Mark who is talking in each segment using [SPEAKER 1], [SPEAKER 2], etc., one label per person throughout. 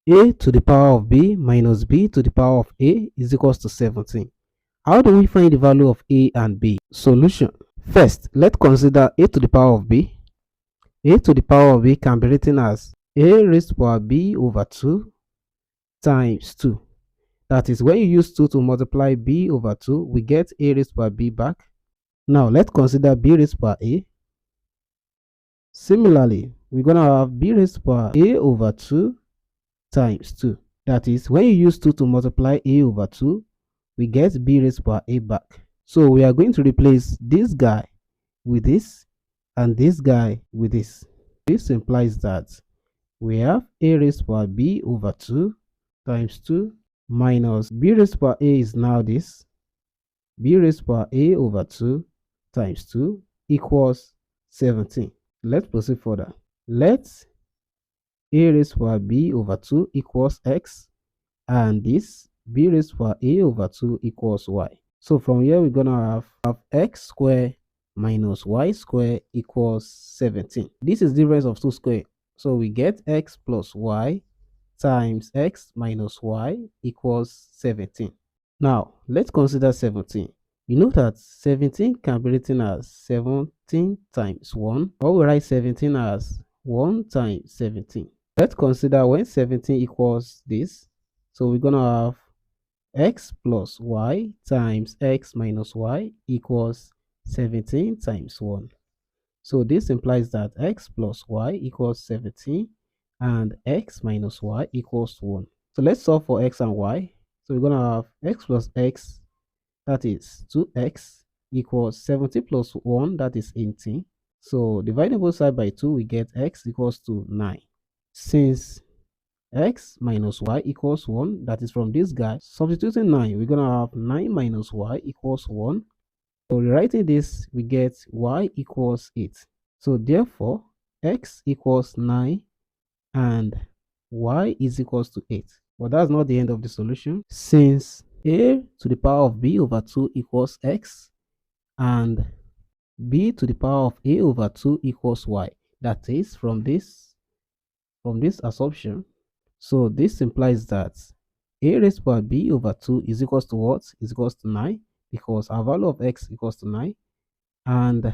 [SPEAKER 1] a to the power of b minus b to the power of a is equals to 17. How do we find the value of a and b? Solution. First, let's consider a to the power of b. A to the power of b can be written as a raised to power b over 2 times 2. That is, when you use 2 to multiply b over 2, we get a raised to power b back. Now, let's consider b raised to power a. Similarly, we're going to have b raised to power a over 2 times 2. That is, when you use 2 to multiply a over 2, we get b raised to power a back. So we are going to replace this guy with this and this guy with this. This implies that we have a raised to power b over 2 times 2 minus b raised to power a is now this. B raised to power a over 2 times 2 equals 17. Let's proceed further. Let a raised to power b over 2 equals x, and this b raised to power a over 2 equals y. So from here we're gonna have x squared minus y squared equals 17. This is difference of 2 squared. So we get x plus y times x minus y equals 17. Now let's consider 17. You know that 17 can be written as 17 times 1, or we write 17 as 1 times 17. Let's consider when 17 equals this. So we're gonna have x plus y times x minus y equals 17 times 1. So this implies that x plus y equals 17 and x minus y equals 1. So let's solve for x and y. So we're going to have x plus x, that is 2x, equals 17 plus 1, that is 18. So dividing both sides by 2, we get x equals to 9. Since x minus y equals 1, that is from this guy, substituting 9, we're going to have 9 minus y equals 1. So rewriting this, we get y equals 8. So therefore, x equals 9 and y is equals to 8. But that's not the end of the solution. Since a to the power of b over 2 equals x and b to the power of a over 2 equals y. That is from this assumption. So this implies that a raised to power b over 2 is equals to what? Is equals to 9, because our value of x equals to 9, and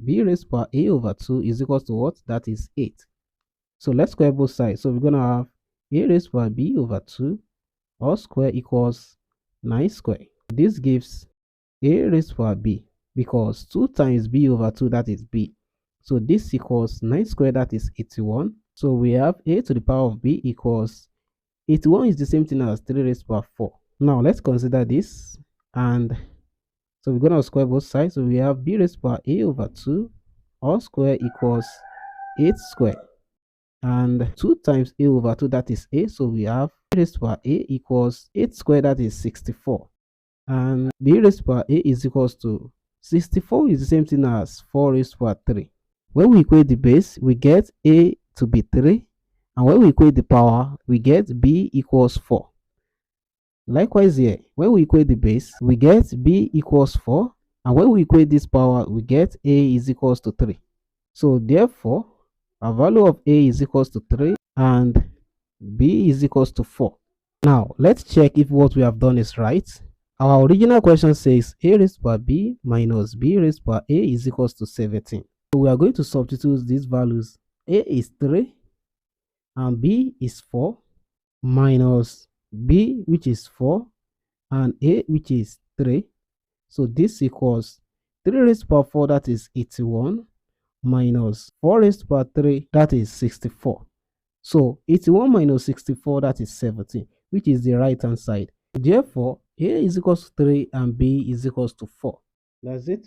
[SPEAKER 1] b raised to power a over 2 is equals to what? That is 8. So let's square both sides. So we're going to have a raised to power b over 2 all square equals 9 square. This gives a raised to power b, because 2 times b over 2, that is b. So this equals 9 square, that is 81. So we have a to the power of b equals 81 is the same thing as 3 raised to power 4. Now let's consider this, and so we're going to square both sides. So we have b raised to power a over 2 all square equals 8 square, and 2 times a over 2, that is a. So we have b raised to power a equals 8 square, that is 64, and b raised to power a is equals to 64 is the same thing as 4 raised to power 3. When we equate the base, we get a to be 3, and when we equate the power, we get b equals 4. Likewise here, when we equate the base, we get b equals 4, and when we equate this power, we get a is equals to 3. So therefore, our value of a is equals to 3 and b is equals to 4. Now let's check if what we have done is right. Our original question says a raised to power b minus b raised to power a is equals to 17. So we are going to substitute these values. A is 3 and b is 4 minus b, which is 4, and a, which is 3. So this equals 3 raised to power 4, that is 81, minus 4 raised to power 3, that is 64. So 81 minus 64, that is 17, which is the right hand side. Therefore, a is equals to 3 and b is equals to 4. That's it.